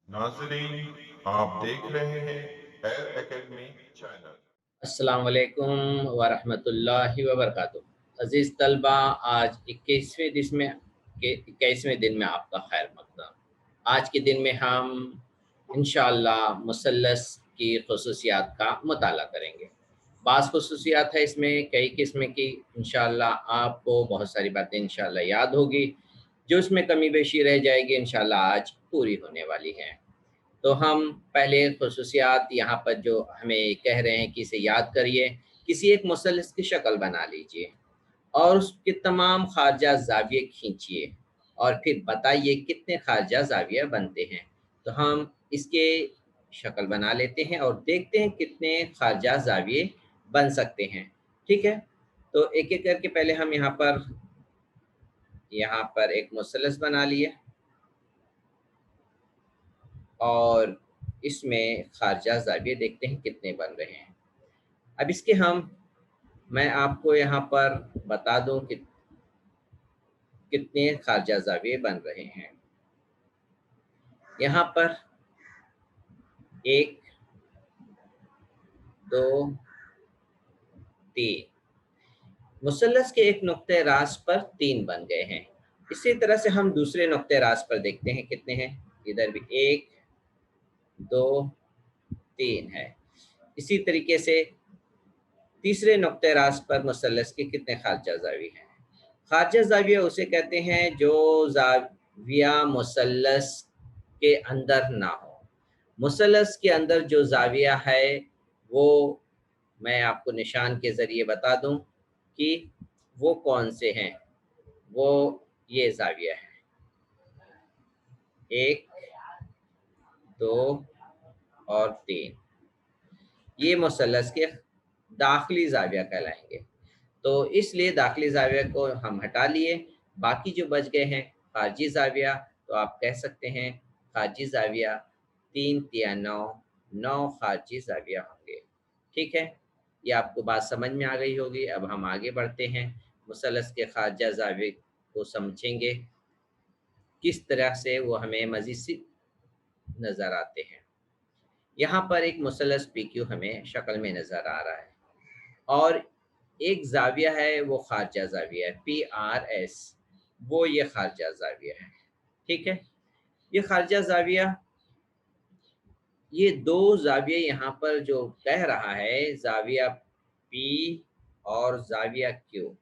नाजरीन, आप देख रहे हैं एयर एकेडमी चैनल। अस्सलाम वालेकुम वरहमतुल्लाहि वबरकातुहू। अज़ीज़ तलबा, आज 21वें दिन में आपका खैर मक़दम। आज के दिन में हम इंशाअल्लाह मुसल्लस की ख़ुसूसियात का मुताला करेंगे। बाज़ ख़ुसूसियात है इसमें कई किस्म की। इंशाअल्लाह आपको बहुत सारी बातें इंशाअल्लाह याद होगी, जो इसमें कमी बेशी रह जाएगी इंशाअल्लाह आज पूरी होने वाली हैं। तो हम पहले ख़ुसूसियात यहाँ पर जो हमें कह रहे हैं कि इसे याद करिए। किसी एक मुसल्लस की शक्ल बना लीजिए और उसके तमाम खारजा ज़ाविये खींचिए और फिर बताइए कितने खारजा ज़ाविया बनते हैं। तो हम इसके शक्ल बना लेते हैं और देखते हैं कितने खारजा ज़ाविये बन सकते हैं। ठीक है, तो एक एक करके पहले हम यहाँ पर एक मुसल्लस बना लिए और इसमें खारजा ज़ाविये देखते हैं कितने बन रहे हैं। अब इसके मैं आपको यहाँ पर बता दूं कि कितने खारजा ज़ाविये बन रहे हैं। यहाँ पर 1, 2, 3 मुसल्लस के एक नुक्ते रास पर 3 बन गए हैं। इसी तरह से हम दूसरे नुक्ते रास पर देखते हैं कितने हैं। इधर भी 1, 2, 3 है। इसी तरीके से तीसरे नुक्ते रास पर मुसल्लस के कितने खारजा ज़ाविये हैं। खारजा ज़ाविया उसे कहते हैं जो ज़ाविया मुसल्लस के अंदर ना हो। मुसल्लस के अंदर जो ज़ाविया है वो मैं आपको निशान के ज़रिए बता दूं कि वो कौन से हैं। वो ये ज़ाविया है, 1, 2 और 3। ये मुसल्लस के दाखिली ज़ाविया कहलाएंगे। तो इसलिए दाखिली ज़ाविया को हम हटा लिए, बाकी जो बच गए हैं खारजी ज़ाविया, तो आप कह सकते हैं खारजी ज़ाविया 3 तिया 9, 9 खारजी ज़ाविया होंगे। ठीक है, ये आपको बात समझ में आ गई होगी। अब हम आगे बढ़ते हैं, मुसल्लस के खारजा ज़ाविये को समझेंगे, किस तरह से वो हमें मज़ीद से नज़र आते हैं। यहाँ पर एक मुसल्लस PQ हमें शक्ल में नज़र आ रहा है और एक ज़ाविया है, वो खारजा ज़ाविया है PRS, वो ये खारजा ज़ाविया है। ठीक है, ये खारजा ज़ाविया, ये 2 ज़ाविये यहाँ पर जो कह रहा है, ज़ाविया P और ज़ाविया Q,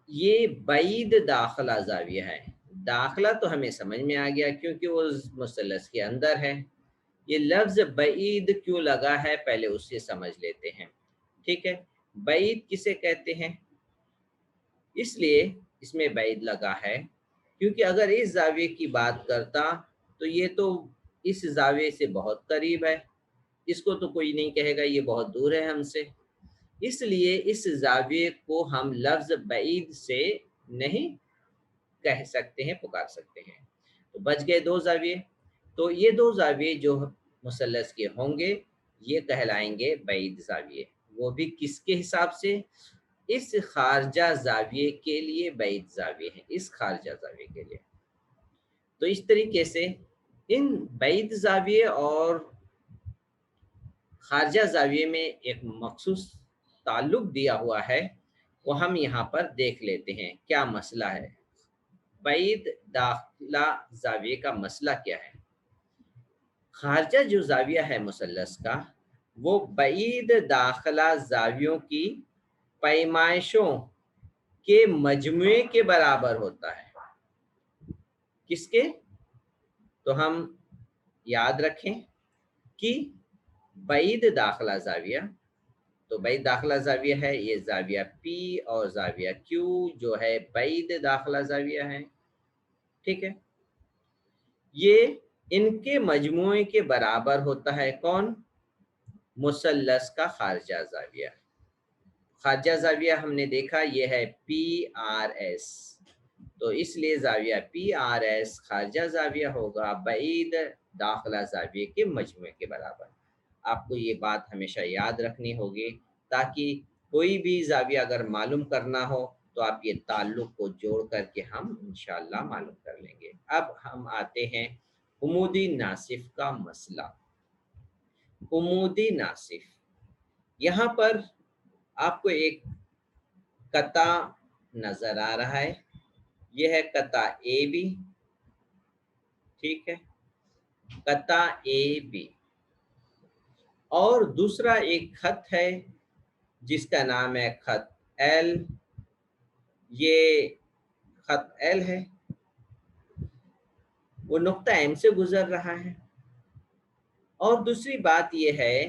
ये बैद दाखिला ज़ाविया है। दाखिला तो हमें समझ में आ गया क्योंकि वो मुसल्लस के अंदर है। ये लफ्ज़ बैद क्यों लगा है, पहले उससे समझ लेते हैं। ठीक है, बैद किसे कहते हैं, इसलिए इसमें बैद लगा है क्योंकि अगर इस ज़ाविये की बात करता तो ये तो इस ज़ाविये से बहुत करीब है, इसको तो कोई नहीं कहेगा ये बहुत दूर है हमसे। इसलिए इस ज़ाविये को हम लफ्ज़ बैद से नहीं कह सकते हैं, पुकार सकते हैं। तो बच गए 2 ज़ाविये। तो ये 2 ज़ाविये जो मुसल्लस के होंगे ये कहलाएंगे बैद ज़ाविये। वो भी किसके हिसाब से, इस खारजा ज़ाविये के लिए बैद ज़ाविये हैं, इस खारजा ज़ाविये के लिए। तो इस तरीके से इन बैद ज़ाविये और खारजा ज़ाविये में एक मखसूस ताल्लुक दिया हुआ है, वो हम यहाँ पर देख लेते हैं क्या मसला है। बैद दाखिला ज़ाविये का मसला क्या है। खारजा जो ज़ाविया है मुसल्लस का, वो बैद दाखिला ज़ावियों की पैमाइशों के मजमुए के बराबर होता है। किसके, तो हम याद रखें कि बैद दाखिला ज़ाविया, तो बैद दाखिला ज़ाविया है ये ज़ाविया P और ज़ाविया Q जो है बैद दाखिला ज़ाविया है। ठीक है, ये इनके मजमुए के बराबर होता है। कौन, मुसल्लस का खारजा ज़ाविया। खारजा ज़ाविया हमने देखा ये है PRS, तो इसलिए ज़ाविया PRS खारजा ज़ाविया होगा बैद दाखिला ज़ाविये के मजमुए के बराबर। आपको ये बात हमेशा याद रखनी होगी ताकि कोई भी ज़ाविया अगर मालूम करना हो तो आप ये ताल्लुक़ को जोड़ करके हम इंशाअल्लाह मालूम कर लेंगे। अब हम आते हैं उमूदी नासिफ का मसला। उमूदी नासिफ, यहाँ पर आपको एक कता नजर आ रहा है, यह है कता ए बी, ठीक है, कता ए बी। और दूसरा एक खत है जिसका नाम है खत एल, ये खत एल है, वो नुक्ता एम से गुजर रहा है। और दूसरी बात यह है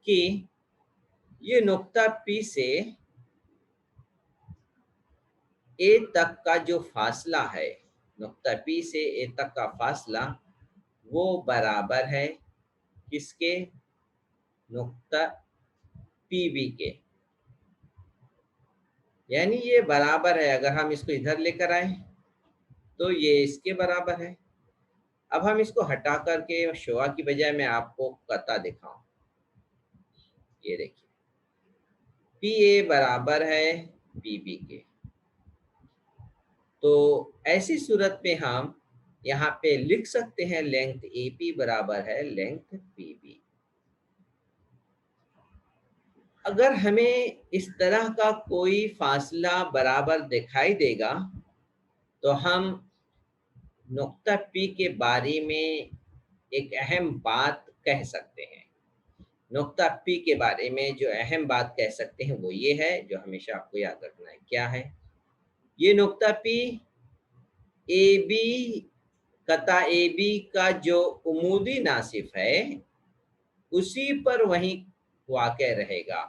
कि ये नुक्ता पी से ए तक का जो फासला है, नुक्ता पी से ए तक का फासला वो बराबर है किसके, नुक्ता पी बी के। यानी ये बराबर है, अगर हम इसको इधर लेकर आए तो ये इसके बराबर है। अब हम इसको हटा करके शोआ की बजाय मैं आपको कता दिखाऊं, ये देखिए पी ए बराबर है पी बी के। तो ऐसी सूरत में हम यहाँ पे लिख सकते हैं लेंथ ए पी बराबर है लेंथ पी बी। अगर हमें इस तरह का कोई फासला बराबर दिखाई देगा तो हम नुक्ता पी के बारे में एक अहम बात कह सकते हैं। नुक्ता पी के बारे में जो अहम बात कह सकते हैं वो ये है, जो हमेशा आपको याद रखना है। क्या है ये नुक्ता पी, ए बी, कता ए बी का जो उमूदी नासिफ है उसी पर वहीं वाक़ रहेगा।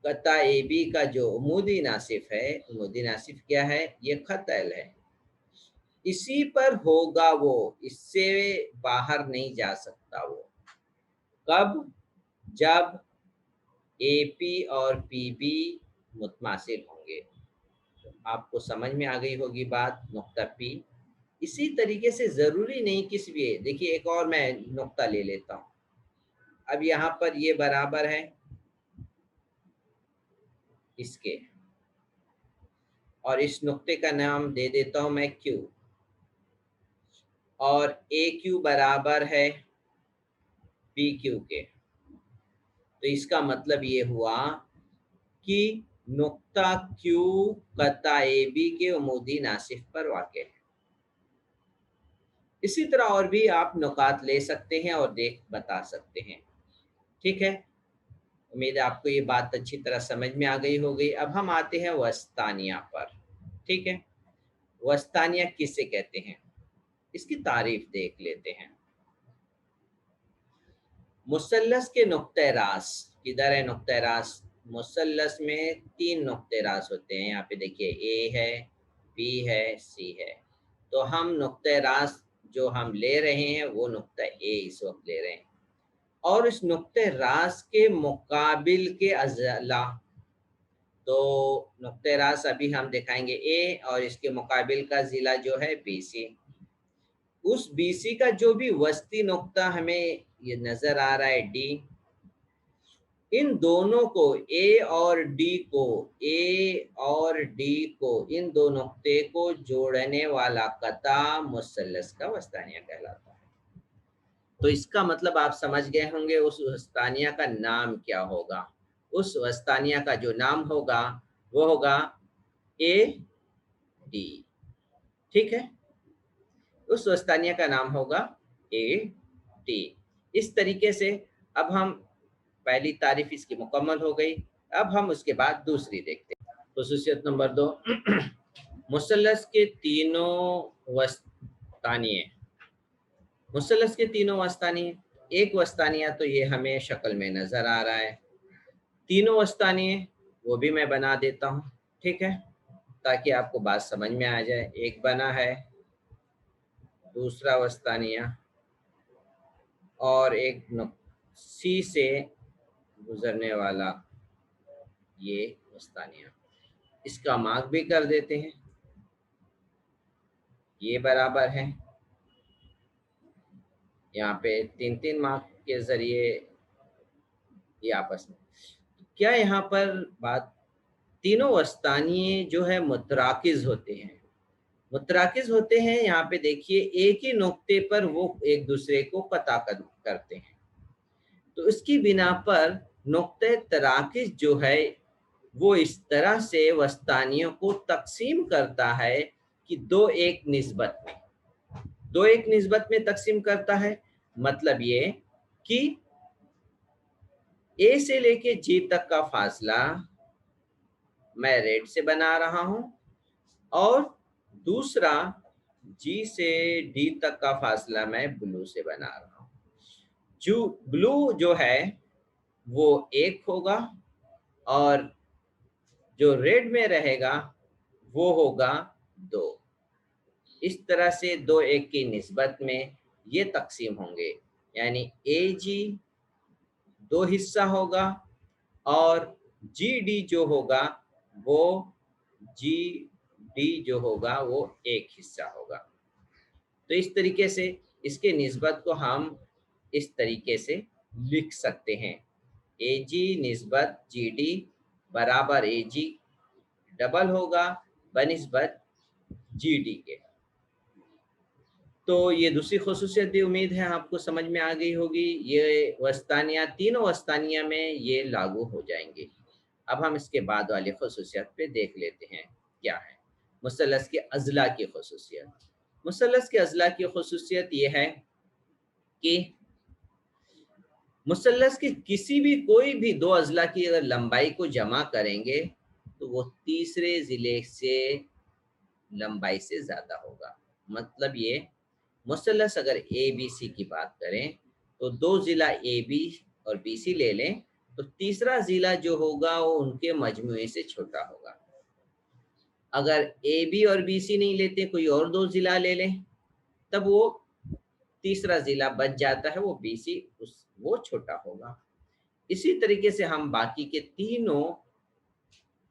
कता ए बी का जो उमूदी नासिफ है, उमूदी नासिफ क्या है, ये खत एल है, इसी पर होगा वो, इससे बाहर नहीं जा सकता वो। कब, जब ए पी और पी बी मुतमासिल होंगे। तो आपको समझ में आ गई होगी बात, नुक्ता पी। इसी तरीके से ज़रूरी नहीं किस भी, देखिए एक और मैं नुक्ता ले लेता हूँ। अब यहाँ पर ये बराबर है इसके, और इस नुक्ते का नाम दे देता हूँ मैं Q, और ए क्यू बराबर है पी क्यू के। तो इसका मतलब ये हुआ कि नुक्ता Q कता ए बी के उमूदी नासिफ पर वाक़ है। इसी तरह और भी आप नुकात ले सकते हैं और देख बता सकते हैं, ठीक है। उम्मीद है आपको ये बात अच्छी तरह समझ में आ गई होगी। अब हम आते हैं वस्तानिया पर, ठीक है। वस्तानिया किसे कहते हैं, इसकी तारीफ देख लेते हैं। मुसल्लस के नुक्ते रास, किधर है नुक्ते रास, मुसल्लस में 3 नुक्ते रास होते हैं। यहाँ पे देखिए ए है, बी है, सी है। तो हम नुक्ते रास जो हम ले रहे हैं वो नुक्ता ए इस वक्त ले रहे हैं, और इस नुक्ते रास के मुकाबिल के अज़ला, तो नुक्ते रास अभी हम दिखाएंगे ए, और इसके मुकाबिल का ज़िला जो है बी सी। उस बी सी का जो भी वस्ती नुक्ता हमें ये नज़र आ रहा है डी, इन दोनों को ए और डी को, ए और डी को, इन दो नुक्ते को जोड़ने वाला कता मुसल्लस का वस्तानिया कहलाता है। तो इसका मतलब आप समझ गए होंगे उस वस्तानिया का नाम क्या होगा। उस वस्तानिया का जो नाम होगा वो होगा ए डी, ठीक है। उस वस्तानिया का नाम होगा ए डी। इस तरीके से अब हम, पहली तारीफ इसकी मुकम्मल हो गई। अब हम उसके बाद दूसरी देखते हैं। खुसूसियत नंबर 2, मुसल्लस के तीनों वस्तानिये, मुसल्लस के तीनों वस्तानिये, एक वस्तानिया तो ये हमें शक्ल में नज़र आ रहा है, तीनों वस्तानिये वो भी मैं बना देता हूँ, ठीक है, ताकि आपको बात समझ में आ जाए। एक बना है, दूसरा वस्तानिया, और एक सी से गुजरने वाला ये वस्तानिया। इसका मार्क भी कर देते हैं, ये बराबर है, यहाँ पे 3-3 मार्क के ज़रिए ये आपस में। क्या यहाँ पर बात, तीनों वस्तानिये जो है मुतराकिज़ होते हैं, मुतराकिज होते हैं, यहाँ पे देखिए एक ही नुक्ते पर वो एक दूसरे को कता करते हैं। तो इसकी बिना पर नुक्ते तराकिज जो है वो इस तरह से वस्तानियों को तकसीम करता है कि दो एक निस्बत में तकसीम करता है। मतलब ये कि ए से लेके जी तक का फासला मैं रेड से बना रहा हूं, और दूसरा जी से डी तक का फासला मैं ब्लू से बना रहा हूं। जो ब्लू जो है वो 1 होगा, और जो रेड में रहेगा वो होगा 2। इस तरह से 2 1 की निस्बत में ये तकसीम होंगे, यानी ए जी 2 हिस्सा होगा, और जी डी जो होगा वो जी डी जो होगा वो 1 हिस्सा होगा। तो इस तरीके से इसके निस्बत को हम इस तरीके से लिख सकते हैं, ए जी निस्बत जी डी बराबर ए जी डबल होगा बनिस्बत जी डी के। तो ये दूसरी खसूसियत भी उम्मीद है आपको समझ में आ गई होगी। ये वस्तानिया, तीनों वस्तानिया में ये लागू हो जाएंगे। अब हम इसके बाद वाली खसूसियत पे देख लेते हैं क्या है। मुसल्लस के अज़ला की खसूसियत। मुसल्लस के अज़ला की खसूसियत ये है कि मुसल्लस के किसी भी कोई भी दो अज़ला की अगर लंबाई को जमा करेंगे तो वो तीसरे ज़िले से लंबाई से ज़्यादा होगा। मतलब ये मुसल्लस अगर ए बी सी की बात करें तो दो ज़िला ए बी और बी सी ले लें तो तीसरा ज़िला जो होगा वो उनके मजमूए से छोटा होगा। अगर ए बी और बी सी नहीं लेते, कोई और दो ज़िला ले लें, तब वो तीसरा ज़िला बच जाता है, वो बी सी वो छोटा होगा। इसी तरीके से हम बाकी के तीनों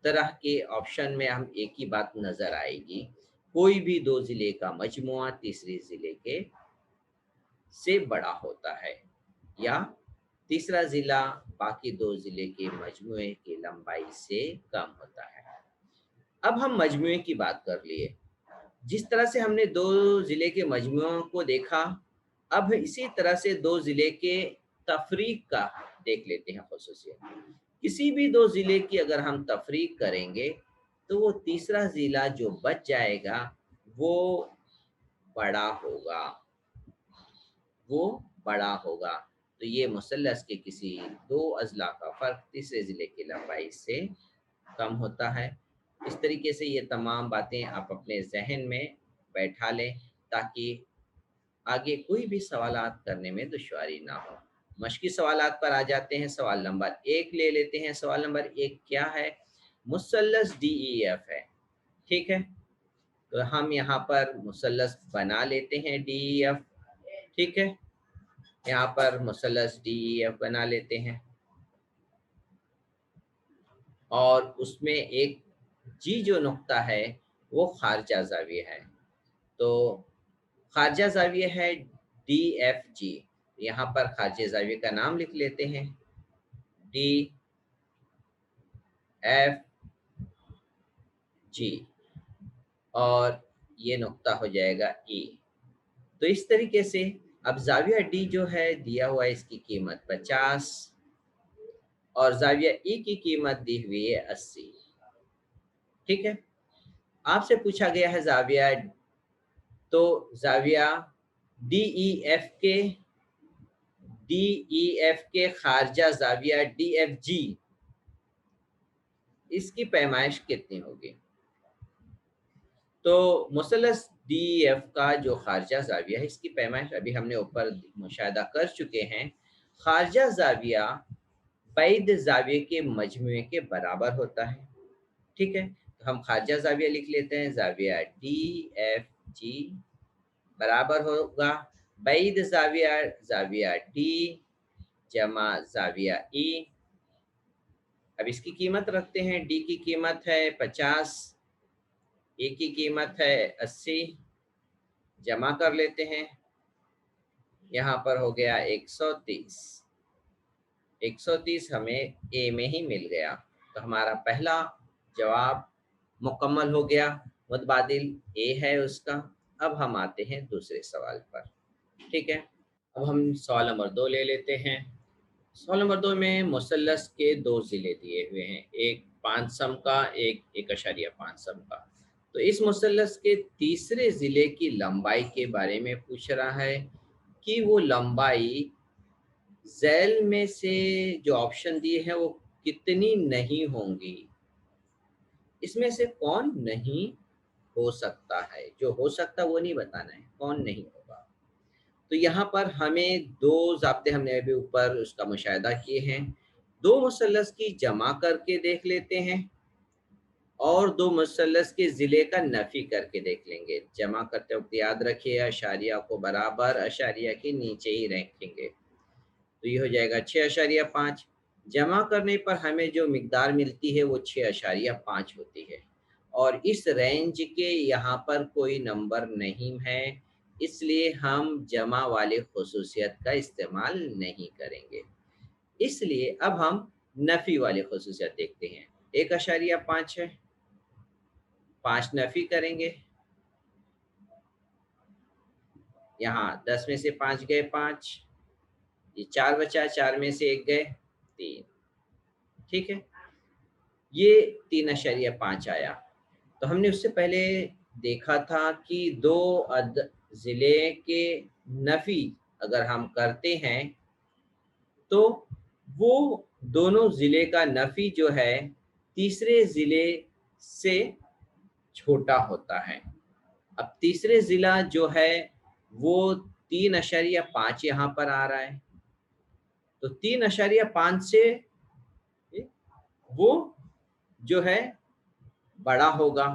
तरह के ऑप्शन में हम एक ही बात नज़र आएगी, कोई भी दो ज़िले का मजमुआ तीसरे ज़िले के से बड़ा होता है, या तीसरा ज़िला बाकी दो ज़िले के मजमुए की लंबाई से कम होता है। अब हम मजमुए की बात कर लिए। जिस तरह से हमने दो ज़िले के मजमुओं को देखा, अब इसी तरह से दो ज़िले के तफरीक का देख लेते हैं खसूसियत। किसी भी दो ज़िले की अगर हम तफरीक करेंगे तो वो तीसरा ज़िला जो बच जाएगा वो बड़ा होगा, वो बड़ा होगा। तो ये मुसल्लस के किसी दो अज़ला का फ़र्क तीसरे ज़िले की लंबाई से कम होता है। इस तरीके से ये तमाम बातें आप अपने ज़हन में बैठा लें ताकि आगे कोई भी सवालात करने में दुश्वारी ना हो। मश्की सवालात पर आ जाते हैं। सवाल नंबर 1 ले लेते हैं। सवाल नंबर 1 क्या है? मुसल्लस DEF है, ठीक है? तो हम यहाँ पर मुसल्लस बना लेते हैं DEF, ठीक है? यहाँ पर मुसल्लस DEF बना लेते हैं, और उसमें एक जी जो नुक्ता है वो खारजा ज़ाविया है। तो खारजा ज़ाविया है DFG। यहाँ पर खारजा ज़ाविया का नाम लिख लेते हैं, DFG, और ये नुक्ता हो जाएगा E। तो इस तरीके से अब ज़ाविया D जो है दिया हुआ है, इसकी कीमत 50, और ज़ाविया E की कीमत दी हुई है 80, ठीक है? आपसे पूछा गया है ज़ाविया, तो ज़ाविया DEF के खारजा ज़ाविया DFG, इसकी पैमाइश कितनी होगी? तो मुसल्लस DEF का जो खारजा ज़ाविया है इसकी पैमाइश अभी हमने ऊपर मुशाहिदा कर चुके हैं। खारजा ज़ाविया बैद ज़ाविये के मजमुए के बराबर होता है, ठीक है? तो हम खारजा ज़ाविया लिख लेते हैं, ज़ाविया DFG बराबर होगा बैद ज़ाविया D जमा ज़ाविया E। अब इसकी कीमत रखते हैं। D की कीमत है 50, E की कीमत है 80, जमा कर लेते हैं। यहाँ पर हो गया 130। 130 हमें ए में ही मिल गया, तो हमारा पहला जवाब मुकम्मल हो गया। मुतबादिल ए है उसका। अब हम आते हैं दूसरे सवाल पर, ठीक है। अब हम सवाल नंबर 2 ले लेते हैं। सवाल नंबर 2 में मुसल्लस के 2 ज़िले दिए हुए हैं, एक 5 सम का, एक 1.5 सम का। तो इस मुसल्लस के तीसरे ज़िले की लंबाई के बारे में पूछ रहा है कि वो लंबाई ज़ैल में से जो ऑप्शन दिए हैं वो कितनी नहीं होंगी। इसमें से कौन नहीं हो सकता है, जो हो सकता वो नहीं बताना है, कौन नहीं होगा। तो यहाँ पर हमें 2 ज़ाब्ते हमने अभी ऊपर उसका मुशाहिदा किए हैं। 2 मुसल्लस की जमा करके देख लेते हैं और 2 मुसल्लस के ज़िले का नफ़ी करके देख लेंगे। जमा करते वक़्त याद रखिए अशारिया को बराबर अशारिया के नीचे ही रखेंगे। तो ये हो जाएगा 6.5। जमा करने पर हमें जो मिक़दार मिलती है वो 6.5 होती है और इस रेंज के यहाँ पर कोई नंबर नहीं है, इसलिए हम जमा वाले ख़ुसूसियत का इस्तेमाल नहीं करेंगे। इसलिए अब हम नफ़ी वाली ख़ुसूसियत देखते हैं। 1.5 है, 5 नफ़ी करेंगे, यहाँ 10 में से 5 गए 5, ये 4 बचा, 4 में से 1 गए 3, ठीक है। ये 3.5 आया। तो हमने उससे पहले देखा था कि 2 ज़िले के नफ़ी अगर हम करते हैं तो वो दोनों ज़िले का नफ़ी जो है तीसरे ज़िले से छोटा होता है। अब तीसरे ज़िला जो है वो 3.5 यहाँ पर आ रहा है। तो 3.5 से वो जो है बड़ा होगा,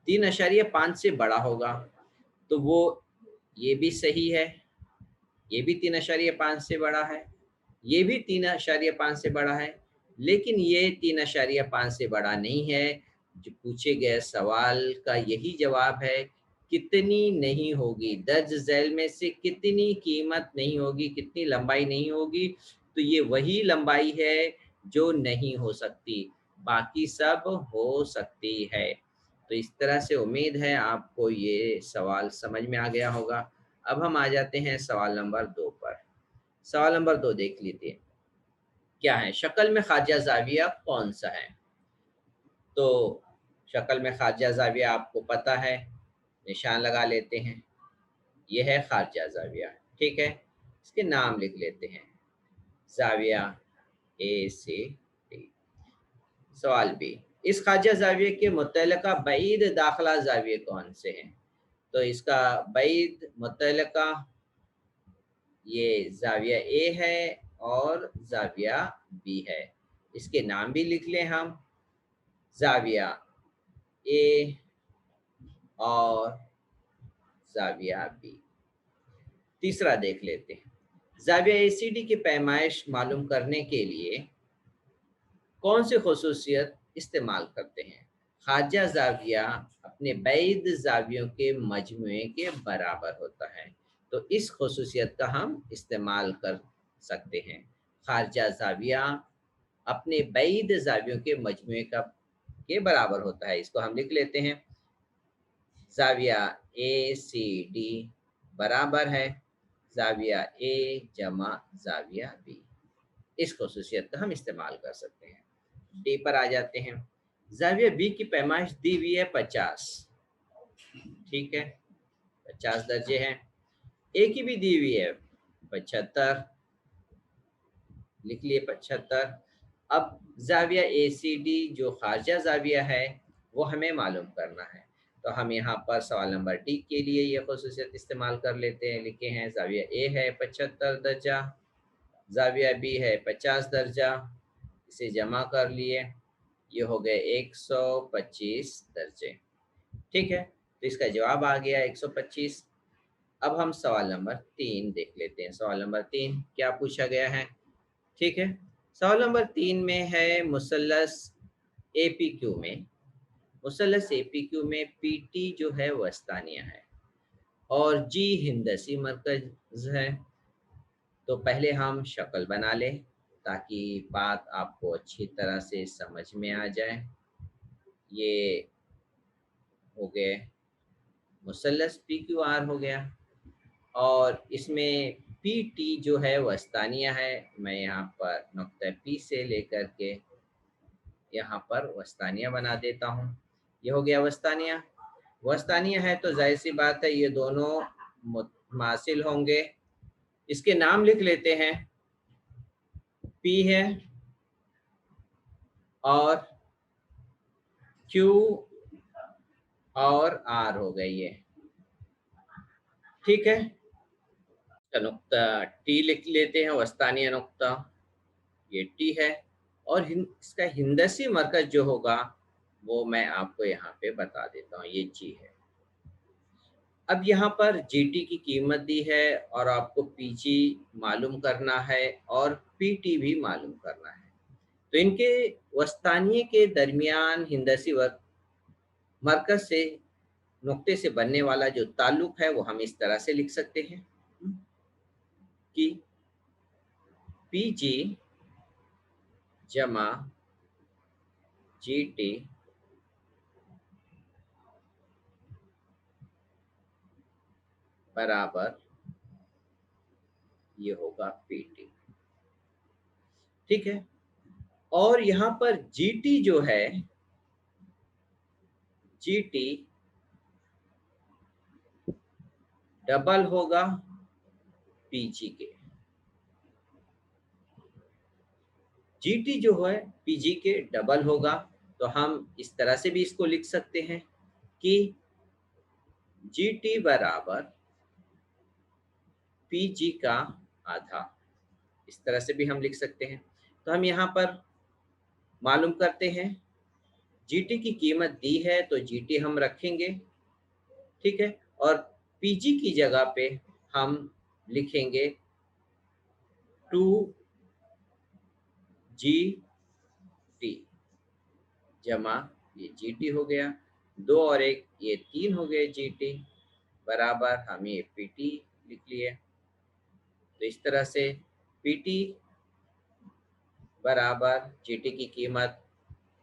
3.5 से बड़ा होगा। तो वो ये भी सही है, ये भी 3.5 से बड़ा है, ये भी 3.5 से बड़ा है, लेकिन ये 3.5 से बड़ा नहीं है। जो पूछे गए सवाल का यही जवाब है, कितनी नहीं होगी, दर्ज झैल में से कितनी कीमत नहीं होगी, कितनी लंबाई नहीं होगी। तो ये वही लंबाई है जो नहीं हो सकती, बाकी सब हो सकती है। तो इस तरह से उम्मीद है आपको ये सवाल समझ में आ गया होगा। अब हम आ जाते हैं सवाल नंबर 2 पर। सवाल नंबर 2 देख लीजिए, क्या है? शक्ल में खाजा ज़ाविया कौन सा है? तो शक्ल में खाजा ज़ाविया आपको पता है, निशान लगा लेते हैं। ये है खाजा ज़ाविया, ठीक है। इसके नाम लिख लेते हैं, ज़ाविया ए सी डी। सवाल बी, इस खाजा ज़ाविये के मुतल्लिका बईद दाखिला ज़ाविये कौन से हैं? तो इसका बईद मुतल्लिका ये ज़ाविया ए है और ज़ाविया बी है। इसके नाम भी लिख लें हम, ज़ाविया ए और ज़ाविया बी। तीसरा देख लेते हैं, ज़ाविया एसीडी की पैमाइश मालूम करने के लिए कौन सी खसूसियत इस्तेमाल करते हैं? खाजा ज़ाविया अपने बैद ज़ावियों के मजमुए के बराबर होता है, तो इस खसूसियत का हम इस्तेमाल कर सकते हैं। खाजा ज़ाविया अपने बैद ज़ावियों के मजमुए का के बराबर होता है। इसको हम लिख लेते हैं, ज़ाविया ए सी डी बराबर है ज़ाविया ए जमा ज़ाविया बी। इस खसूसियत का हम इस्तेमाल कर सकते हैं। डी पर आ जाते हैं, ज़ाविया बी की पैमाइश दी हुई है 50, ठीक है, 50 दर्जे हैं। ए की भी दी हुई है 75, लिख लिए 75। अब ज़ाविया ए सी डी जो खारजा ज़ाविया है वो हमें मालूम करना है। तो हम यहाँ पर सवाल नंबर डी के लिए ये खसूसियत इस्तेमाल कर लेते हैं। लिखे हैं, ज़ाविया ए है 75 दर्जा, ज़ाविया बी है 50 दर्जा, इसे जमा कर लिए, ये हो गए 125 दर्जे, ठीक है। तो इसका जवाब आ गया 125। अब हम सवाल नंबर 3 देख लेते हैं। सवाल नंबर 3 क्या पूछा गया है, ठीक है। सवाल नंबर 3 में है मुसल्लस एपीक्यू में, मुसल्लस एपीक्यू में पीटी जो है वस्तानिया है और जी हिंदसी मरकज़ है। तो पहले हम शक्ल बना लें ताकि बात आपको अच्छी तरह से समझ में आ जाए। ये हो गए, मुसल्लस पी क्यू आर हो गया, और इसमें पी टी जो है वस्तानिया है। मैं यहाँ पर नुक्ता पी से लेकर के यहाँ पर वस्तानिया बना देता हूँ। ये हो गया वस्तानिया। वस्तानिया है तो जाहिर सी बात है ये दोनों मुतमासिल होंगे। इसके नाम लिख लेते हैं, पी है और क्यू और आर हो गई है, ठीक है। का नुक्ता टी लिख लेते हैं, वस्तानिया नुक्ता, ये टी है, और इसका हिंदसी मरकज जो होगा वो मैं आपको यहाँ पे बता देता हूँ, ये जी है। अब यहाँ पर जीटी की कीमत दी है और आपको पीजी मालूम करना है और पीटी भी मालूम करना है। तो इनके वस्तानिये के दरमियान हिंदसी मरकज से नुक्ते से बनने वाला जो ताल्लुक है वो हम इस तरह से लिख सकते हैं कि पीजी जमा जीटी बराबर ये होगा पीटी, ठीक है। और यहाँ पर जीटी जो है, जीटी डबल होगा पीजी के, जीटी जो है पीजी के डबल होगा। तो हम इस तरह से भी इसको लिख सकते हैं कि जीटी बराबर पीजी का आधा, इस तरह से भी हम लिख सकते हैं। तो हम यहाँ पर मालूम करते हैं, जीटी की कीमत दी है तो जीटी हम रखेंगे, ठीक है, और पीजी की जगह पे हम लिखेंगे 2 जी टी जमा ये जीटी हो गया, 2 और 1 ये 3 हो गए जीटी बराबर हम ये पीटी लिख लिए। तो इस तरह से पीटी बराबर जीटी की कीमत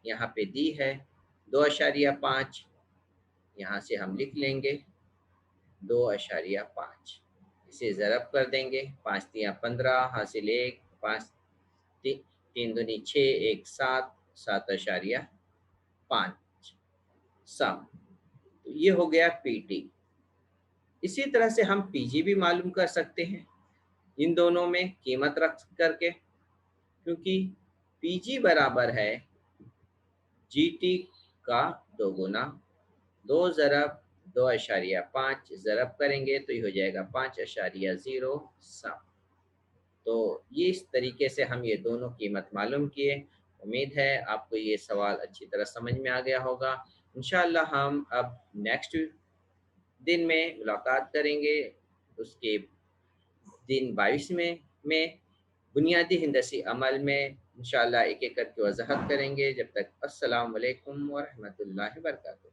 यहाँ पे दी है 2.5, यहाँ से हम लिख लेंगे 2.5, इसे ज़रब कर देंगे, 5 तिया 15 हासिल 1, 5 3 दूनी 6, 1 7, 7.5 सम। तो ये हो गया पीटी। इसी तरह से हम पीजी भी मालूम कर सकते हैं इन दोनों में कीमत रख करके, क्योंकि पीजी बराबर है जीटी का 2 गुना, 2 ज़रब 2.5 ज़रब करेंगे तो ये हो जाएगा 5.0 सम। तो ये इस तरीके से हम ये दोनों कीमत मालूम किए। उम्मीद है आपको ये सवाल अच्छी तरह समझ में आ गया होगा। इंशाअल्लाह हम अब नेक्स्ट दिन में मुलाकात करेंगे, उसके दिन 22 में बुनियादी हिंदसी अमल में इंशाअल्लाह एक एक करके वजाहत करेंगे। जब तक अस्सलाम वालेकुम व रहमतुल्लाहि व बरकातुहू।